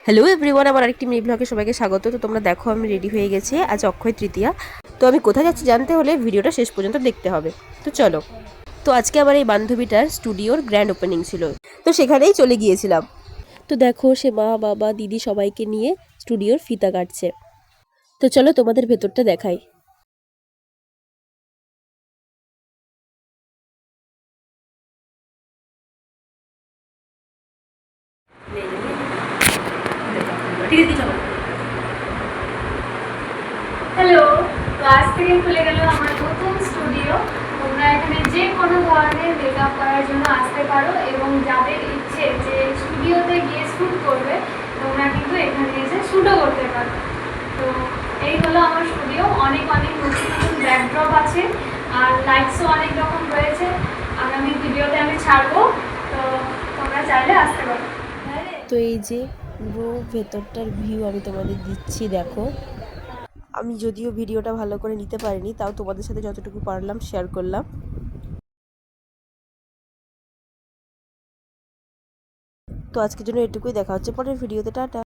Hello everyone, আমার আরেকটি mini ব্লগে সবাইকে স্বাগত। তো তোমরা দেখো আমি রেডি হয়ে গেছি, আজ অক্ষয় তৃতীয়া। তো আমি কোথায় যাচ্ছি জানতে হলে ভিডিওটা শেষ পর্যন্ত দেখতে হবে। তো চলো। তো আজকে আমার এই বান্ধবীটার স্টুডিওর গ্র্যান্ড ওপেনিং ছিল, তো সেখানেই চলে গিয়েছিলাম। তো দেখো সে মা বাবা দিদি সবাইকে নিয়ে স্টুডিওর ফিতা কাটছে। তো চলো তোমাদের ভেতরটা দেখাই। হ্যালো, তো আজ থেকে খুলে গেল আমার নতুন স্টুডিও। তোমরা এখানে যে কোনো ধরনের মেকআপ করার জন্য আসতে পারো, এবং যাদের ইচ্ছে যে স্টুডিওতে গিয়ে শ্যুট করবে তোমরা কিন্তু এখানে এসে শ্যুটও করতে পারো। তো এই হলো আমার স্টুডিও। অনেক অনেক নতুন নতুন ব্যাকড্রপ আছে, আর লাইটসও অনেক রকম রয়েছে। আগামী ভিডিওতে আমি ছাড়বো, তো তোমরা চাইলে আসতে পারো। তো এই যে পুরো ভেতরটার ভিউ আমি তোমাদের দিচ্ছি, দেখো। আমি যদিও ভিডিওটা ভালো করে নিতে পারিনি, তাও তোমাদের সাথে যতটুকু পারলাম শেয়ার করলাম। তো আজকের জন্য এটুকুই, দেখা হচ্ছে পরের ভিডিওতে। টাটা।